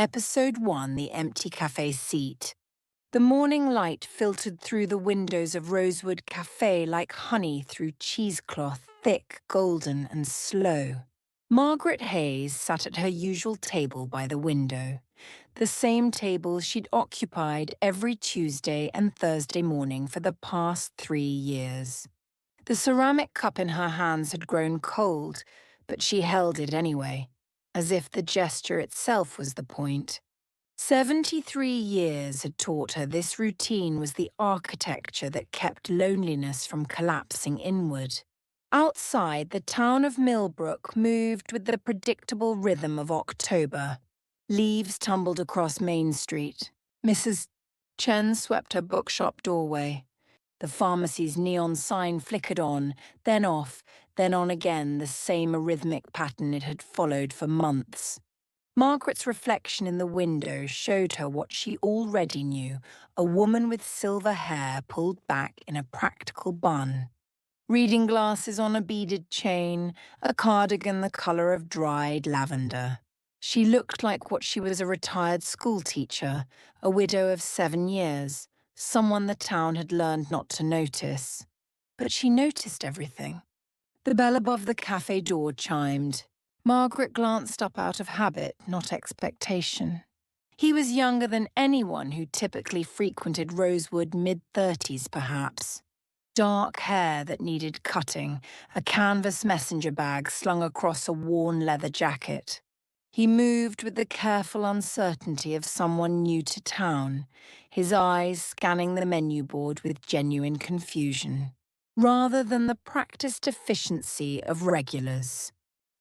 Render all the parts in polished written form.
Episode 1, The Empty Café Seat. The morning light filtered through the windows of Rosewood Café like honey through cheesecloth, thick, golden, and slow. Margaret Hayes sat at her usual table by the window, the same table she'd occupied every Tuesday and Thursday morning for the past 3 years. The ceramic cup in her hands had grown cold, but she held it anyway, as if the gesture itself was the point. 73 years had taught her this routine was the architecture that kept loneliness from collapsing inward. Outside, the town of Millbrook moved with the predictable rhythm of October. Leaves tumbled across Main Street. Mrs. Chen swept her bookshop doorway. The pharmacy's neon sign flickered on, then off, then on again, the same arrhythmic pattern it had followed for months. Margaret's reflection in the window showed her what she already knew, a woman with silver hair pulled back in a practical bun. Reading glasses on a beaded chain, a cardigan the colour of dried lavender. She looked like what she was a retired schoolteacher, a widow of 7 years, someone the town had learned not to notice. But she noticed everything. The bell above the cafe door chimed. Margaret glanced up out of habit, not expectation. He was younger than anyone who typically frequented Rosewood, mid-30s perhaps. Dark hair that needed cutting, a canvas messenger bag slung across a worn leather jacket. He moved with the careful uncertainty of someone new to town, his eyes scanning the menu board with genuine confusion, rather than the practiced efficiency of regulars.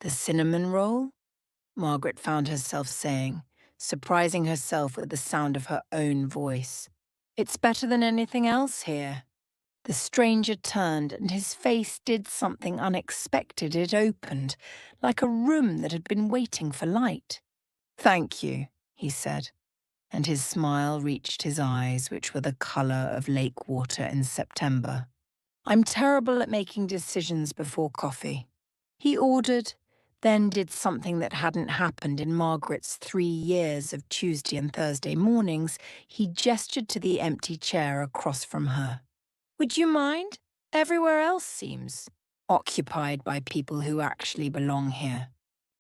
The cinnamon roll? Margaret found herself saying, surprising herself with the sound of her own voice. It's better than anything else here. The stranger turned and his face did something unexpected. It opened, like a room that had been waiting for light. Thank you, he said, and his smile reached his eyes, which were the colour of lake water in September. I'm terrible at making decisions before coffee. He ordered, then did something that hadn't happened in Margaret's 3 years of Tuesday and Thursday mornings. He gestured to the empty chair across from her. Would you mind? Everywhere else seems occupied by people who actually belong here.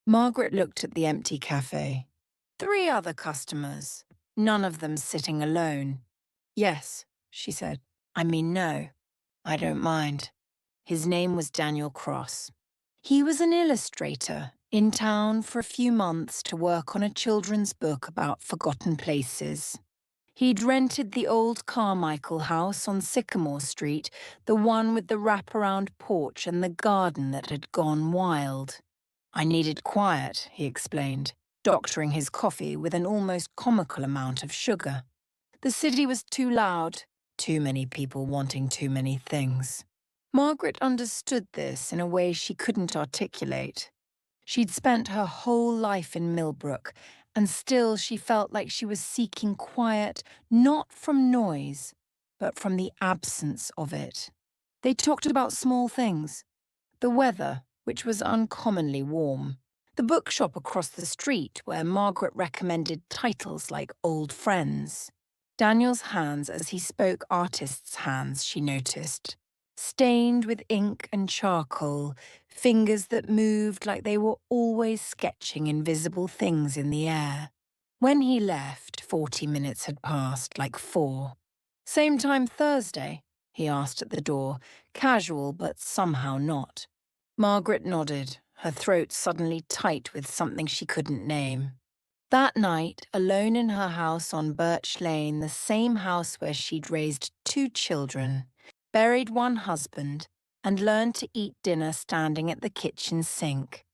Margaret looked at the empty cafe. 3 other customers, none of them sitting alone. Yes, she said. I mean, no, I don't mind. His name was Daniel Cross. He was an illustrator, in town for a few months to work on a children's book about forgotten places. He'd rented the old Carmichael house on Sycamore Street, the one with the wraparound porch and the garden that had gone wild. I needed quiet, he explained, doctoring his coffee with an almost comical amount of sugar. The city was too loud, too many people wanting too many things. Margaret understood this in a way she couldn't articulate. She'd spent her whole life in Millbrook, and still she felt like she was seeking quiet, not from noise, but from the absence of it. They talked about small things. The weather, which was uncommonly warm. The bookshop across the street, where Margaret recommended titles like Old Friends. Daniel's hands as he spoke artists' hands, she noticed. Stained with ink and charcoal, fingers that moved like they were always sketching invisible things in the air. When he left, 40 minutes had passed, like 4. Same time Thursday? He asked at the door, casual but somehow not. Margaret nodded, her throat suddenly tight with something she couldn't name. That night, alone in her house on Birch Lane, the same house where she'd raised 2 children, buried one husband, and learned to eat dinner standing at the kitchen sink.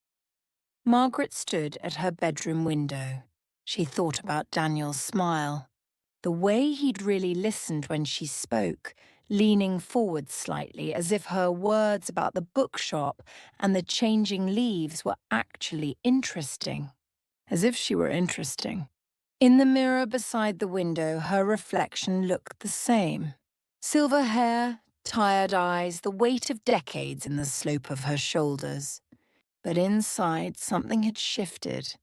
Margaret stood at her bedroom window. She thought about Daniel's smile. The way he'd really listened when she spoke, leaning forward slightly as if her words about the bookshop and the changing leaves were actually interesting. As if she were interesting. In the mirror beside the window, her reflection looked the same. Silver hair, tired eyes, the weight of decades in the slope of her shoulders. But inside, something had shifted.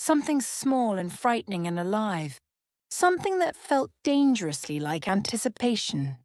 Something small and frightening and alive. Something that felt dangerously like anticipation.